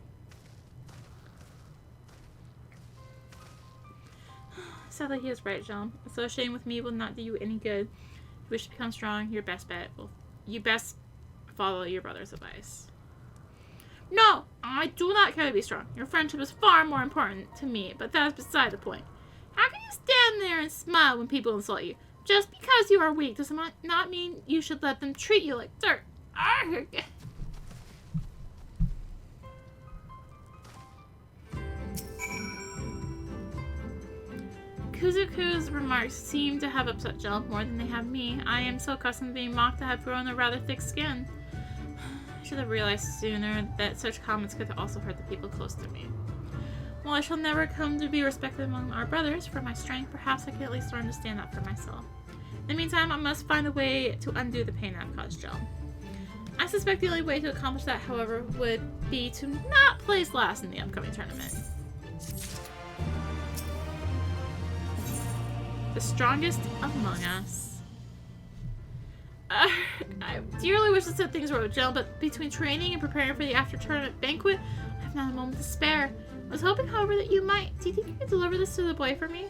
Sadly, he is right, Jean. Associating with me will not do you any good. If you wish to become strong, your best bet will... You best follow your brother's advice. No! I do not care to be strong. Your friendship is far more important to me, but that is beside the point. How can you stand there and smile when people insult you? Just because you are weak does not mean you should let them treat you like dirt. Arrgh. Kuzuku's remarks seem to have upset Jill more than they have me. I am so accustomed to being mocked that I have grown a rather thick skin. I should have realized sooner that such comments could also hurt the people close to me. While I shall never come to be respected among our brothers for my strength, perhaps I can at least learn to stand up for myself. In the meantime, I must find a way to undo the pain I've caused Jill. I suspect the only way to accomplish that, however, would be to not place last in the upcoming tournament. The strongest among us. I dearly wish to set things right with Jill, but between training and preparing for the after-tournament banquet, I have not a moment to spare. I was hoping, however, that you might... Do you think you could deliver this to the boy for me?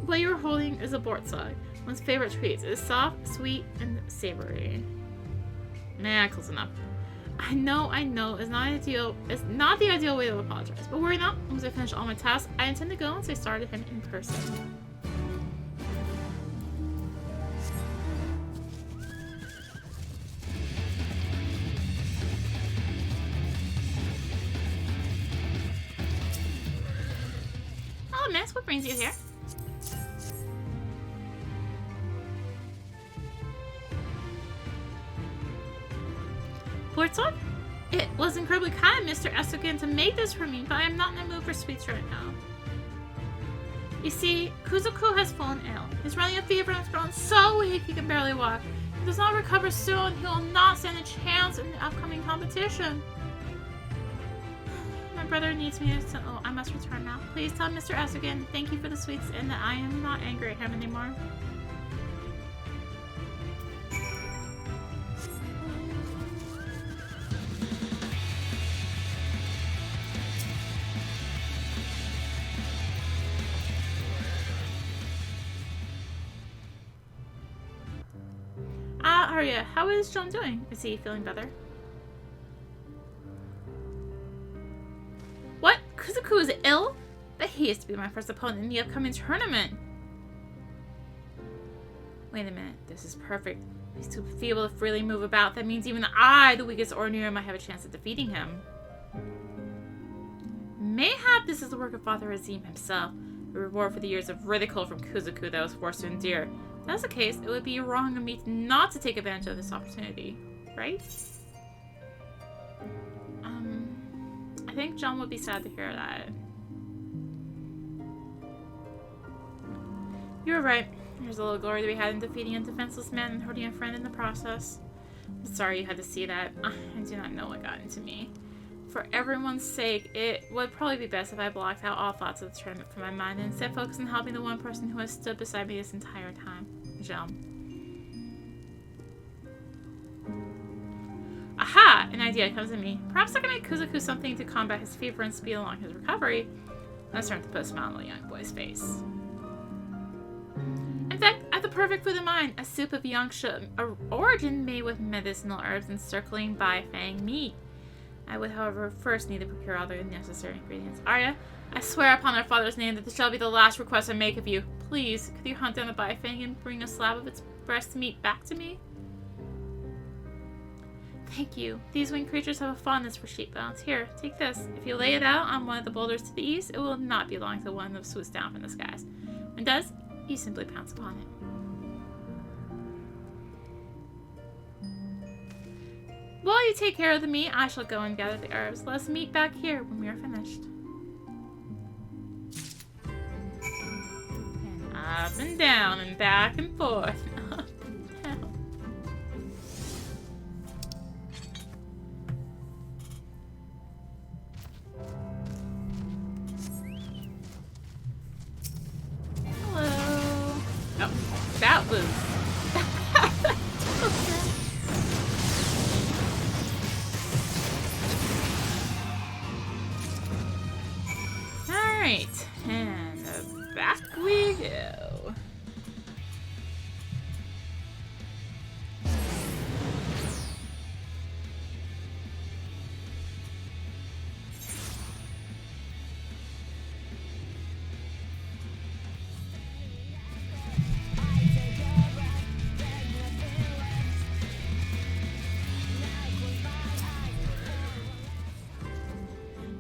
What you are holding is a bortsog, one's favorite treats. It is soft, sweet, and savory. Nah, close enough. I know, it's not the ideal way to apologize, but worry not. Once I finish all my tasks, I intend to go and say sorry to him in person. Oh, miss, what brings you here? Bortsog? It was incredibly kind of Mr. Esogen to make this for me, but I am not in the mood for sweets right now. You see, Kuzuku has fallen ill. He's running a fever and has grown so weak he can barely walk. If he does not recover soon, he will not stand a chance in the upcoming competition. My brother needs me to... Oh, I must return now. Please tell Mr. Esogen thank you for the sweets and that I am not angry at him anymore. Arya, how is John doing? Is he feeling better? What? Kuzuku is ill? But he is to be my first opponent in the upcoming tournament. Wait a minute, this is perfect. He's too feeble to freely move about. That means even I, the weakest ordinary, might have a chance of defeating him. Mayhap this is the work of Father Azim himself. A reward for the years of ridicule from Kuzuku that I was forced to endure. If that's the case, it would be wrong of me not to take advantage of this opportunity, right? I think John would be sad to hear that. You were right. There's a little glory to be had in defeating a defenseless man and hurting a friend in the process. I'm sorry you had to see that. I do not know what got into me. For everyone's sake, it would probably be best if I blocked out all thoughts of the tournament from my mind and instead focused on helping the one person who has stood beside me this entire time, Jill. Aha! An idea comes to me. Perhaps I can make Kuzuku something to combat his fever and speed along his recovery. I'm starting to put a smile on the young boy's face. In fact, I have the perfect food in mind. A soup of Yangsha origin made with medicinal herbs and circling by fang meat. I would, however, first need to procure all the necessary ingredients. Arya, I swear upon our father's name that this shall be the last request I make of you. Please, could you hunt down the Baifang and bring a slab of its breast meat back to me? Thank you. These winged creatures have a fondness for sheep bones. Here, take this. If you lay it out on one of the boulders to the east, it will not be long till one of them swoops down from the skies. When it does, you simply pounce upon it. While you take care of the meat, I shall go and gather the herbs. Let us meet back here when we are finished. And up and down and back and forth. Up and down. Hello. Oh, that was... okay. Alright, and back we go.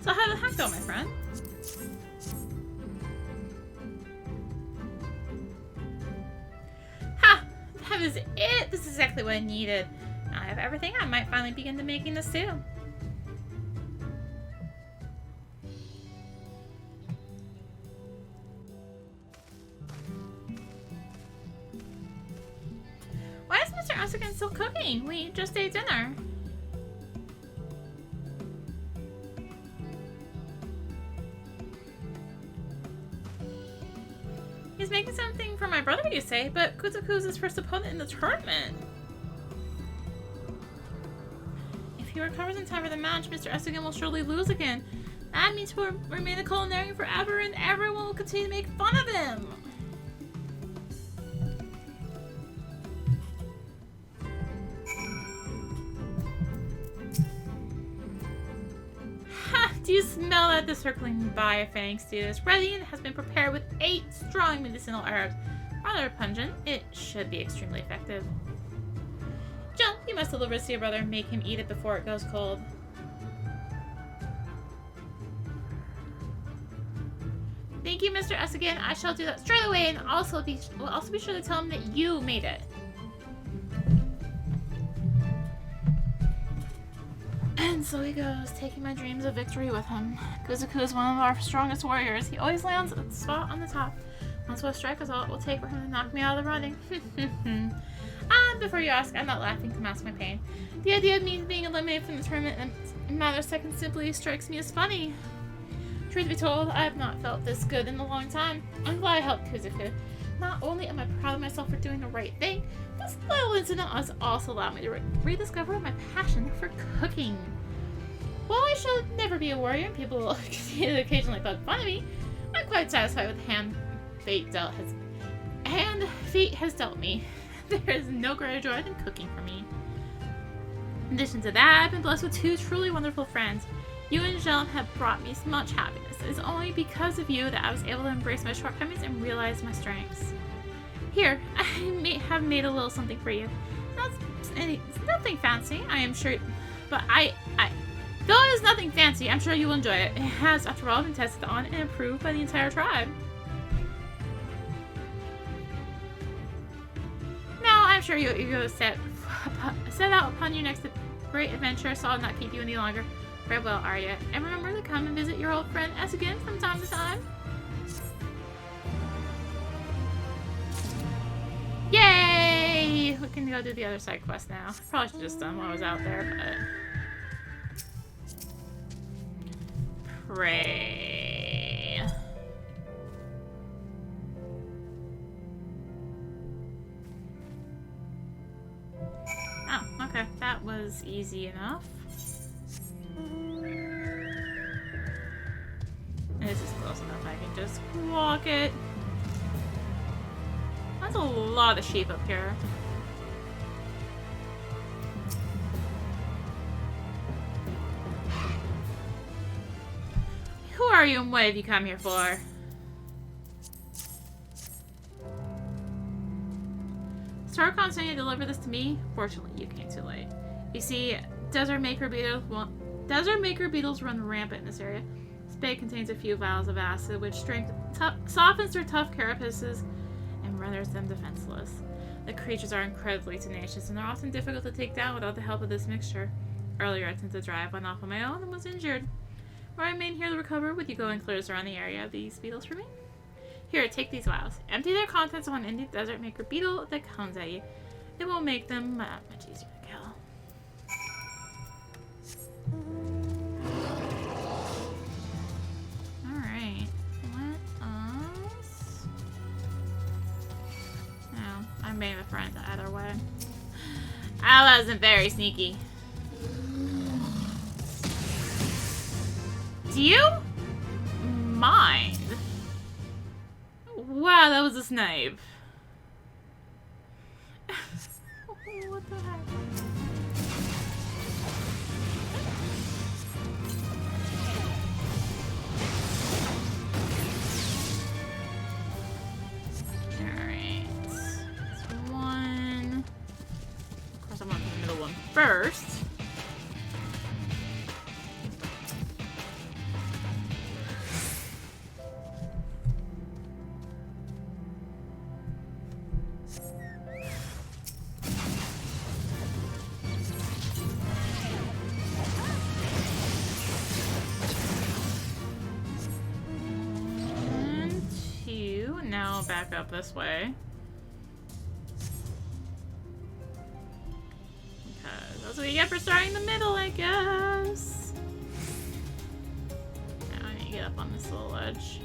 So how the heck go, my friend? Ha! That is it! This is exactly what I needed. Now I have everything. I might finally begin to making this too. Why is Mr. Asukin still cooking? We just ate dinner. He's making something for my brother, you say, but Kuzuku's his first opponent in the tournament. If he recovers in time for the match, Mr. Asukin will surely lose again. That means he'll remain a culinarian forever and everyone will continue to make fun of him. Do you smell that? The circling by of Fang stew is ready and has been prepared with 8 strong medicinal herbs. Rather pungent, it should be extremely effective. John, you must deliver this to your brother and make him eat it before it goes cold. Thank you, Mr. Asukin. I shall do that straight away and will also be sure to tell him that you made it. And so he goes, taking my dreams of victory with him. Kuzuku is one of our strongest warriors. He always lands at the spot on the top. Once what strike is all it will take for him to knock me out of the running. Before you ask, I'm not laughing to mask my pain. The idea of me being eliminated from the tournament in a matter of seconds simply strikes me as funny. Truth be told, I have not felt this good in a long time. I'm glad I helped Kuzuku. Not only am I proud of myself for doing the right thing, this little incident has also allowed me to rediscover my passion for cooking. While I shall never be a warrior and people will continue to occasionally poke fun of me, I'm quite satisfied with the hand fate has dealt me. There is no greater joy than cooking for me. In addition to that, I've been blessed with 2 truly wonderful friends. You and Jean have brought me much happiness. It is only because of you that I was able to embrace my shortcomings and realize my strengths. Here, I have made a little something for you. It's nothing fancy, I am sure, but though it is nothing fancy, I'm sure you will enjoy it. It has, after all, been tested on and approved by the entire tribe. Now, I'm sure you're going to set out upon your next great adventure, so I'll not keep you any longer. Very well, Arya. And remember to come and visit your old friend Asukin from time to time. Yay! We can go do the other side quest now. Probably should have just done while I was out there, but... Pray. Oh, okay. That was easy enough. This is close enough. I can just walk it. That's a lot of sheep up here. Who are you and what have you come here for? Starcon saying to deliver this to me? Fortunately, you came too late. You see, desert maker beetles run rampant in this area. This bag contains a few vials of acid, which softens their tough carapaces and renders them defenseless. The creatures are incredibly tenacious, and they're often difficult to take down without the help of this mixture. Earlier, I attempted to drive one off on my own and was injured. Where I remain here to recover, would you go and clear around the area of these beetles for me? Here, take these vials. Empty their contents on any desert maker beetle that comes at you. It will make them much easier to kill. Alright. Let us... No, I made a friend either way. That wasn't very sneaky. Do you mind. Wow, that was a snipe. What the heck? Alright. That's one. Of course, I want the middle one first. Now back up this way. Because that's what you get for starting in the middle, I guess. Now I need to get up on this little ledge.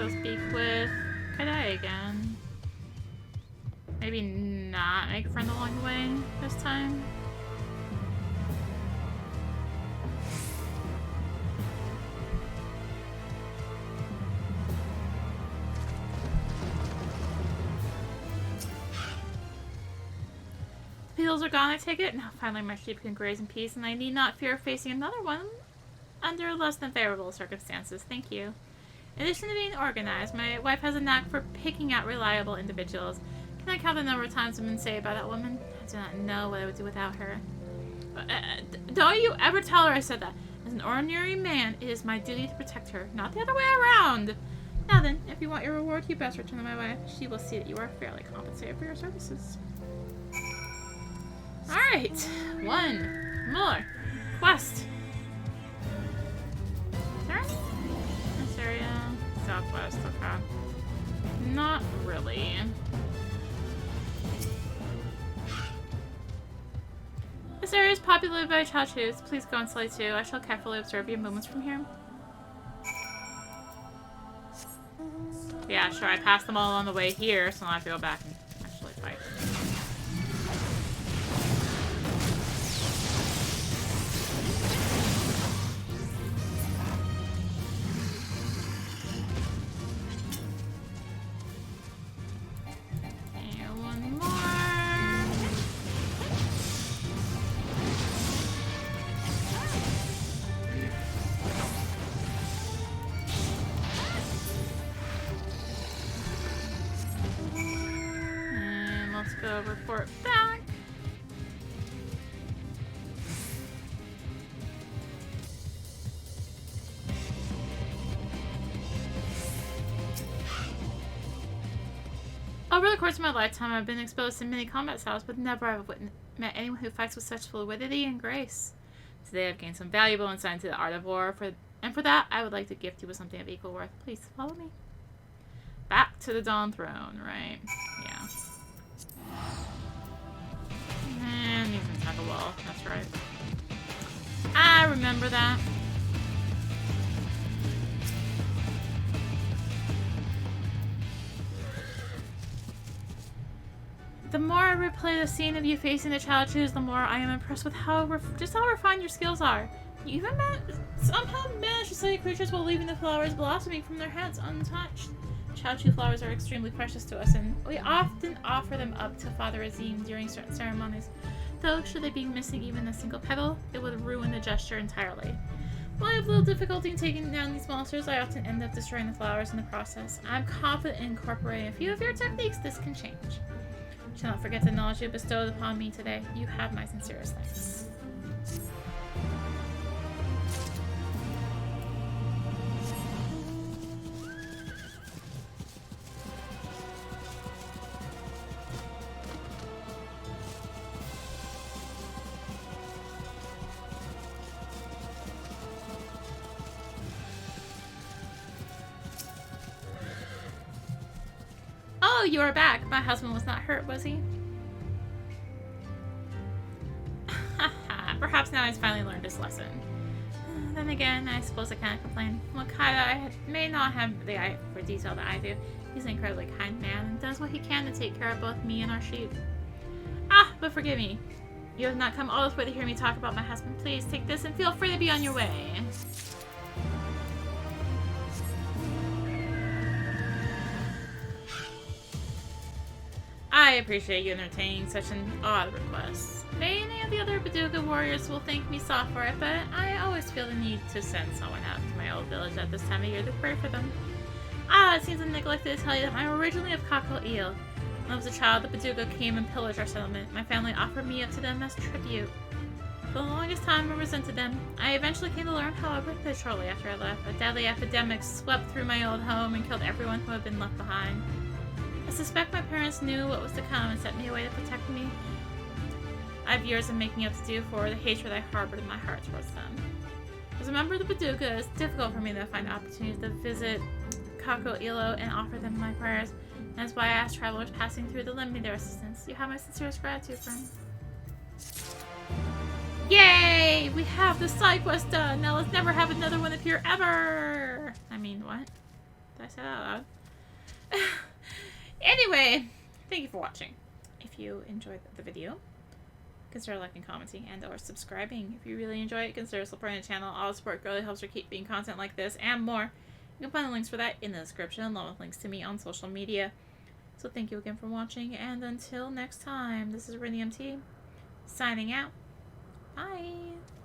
Speak with Kadai again. Maybe not make a friend along the way this time. Beetles are gone, I take it. Now finally my sheep can graze in peace, and I need not fear facing another one under less than favorable circumstances. Thank you. In addition to being organized, my wife has a knack for picking out reliable individuals. Can I count the number of times I've been saved by that woman? I do not know what I would do without her. Don't you ever tell her I said that. As an ordinary man, it is my duty to protect her, not the other way around. Now then, if you want your reward, you best return to my wife. She will see that you are fairly compensated for your services. Alright, one more quest. Alright. This area. Southwest, okay. Not really. This area is populated by Chachus. Please go and slay too. I shall carefully observe your movements from here. Yeah, sure, I passed them all on the way here, so now I have to go back and actually fight. Report back. Over the course of my lifetime, I've been exposed to many combat styles, but never have I met anyone who fights with such fluidity and grace. Today, I've gained some valuable insight into the art of war, and for that, I would like to gift you with something of equal worth. Please follow me. Back to the Dawn Throne, right? Yeah. And he's inside the wall. That's right. I remember that. The more I replay the scene of you facing the Chachus, the more I am impressed with just how refined your skills are. You even somehow managed to study creatures while leaving the flowers blossoming from their hands untouched. Chaochu flowers are extremely precious to us, and we often offer them up to Father Azim during certain ceremonies. Though, should they be missing even a single petal, it would ruin the gesture entirely. While I have little difficulty in taking down these monsters, I often end up destroying the flowers in the process. I'm confident in incorporating a few of your techniques this can change. I shall not forget the knowledge you bestowed upon me today. You have my sincerest thanks. Oh, you are back. My husband was not hurt, was he? perhaps now he's finally learned his lesson. Then again, I suppose I can't complain. Wakata may not have the eye for detail that I do. He's an incredibly kind man and does what he can to take care of both me and our sheep. Ah, but forgive me. You have not come all this way to hear me talk about my husband. Please take this and feel free to be on your way. I appreciate you entertaining such an odd request. Many of the other Paducah warriors will thank me soft for it, but I always feel the need to send someone out to my old village at this time of year to pray for them. It seems I neglected to tell you that I'm originally of Kaka'il. When I was a child, the Paducah came and pillaged our settlement. My family offered me up to them as tribute. For the longest time, I resented them. I eventually came to learn, however, that shortly after I left, a deadly epidemic swept through my old home and killed everyone who had been left behind. I suspect my parents knew what was to come and sent me away to protect me. I have years of making up to do for the hatred I harbored in my heart towards them. As a member of the Paducah, it's difficult for me to find opportunities to visit Kaka'ilo and offer them my prayers. And that's why I ask travelers passing through to lend me their assistance. You have my sincerest gratitude, friend. Yay! We have the side quest done! Now let's never have another one appear ever! I mean, what? Did I say that out loud? Anyway, thank you for watching. If you enjoyed the video, consider liking, commenting, and or subscribing. If you really enjoy it, consider supporting the channel. All support really helps her keep being content like this and more. You can find the links for that in the description, along with links to me on social media. So thank you again for watching, and until next time, this is rinimt, signing out. Bye!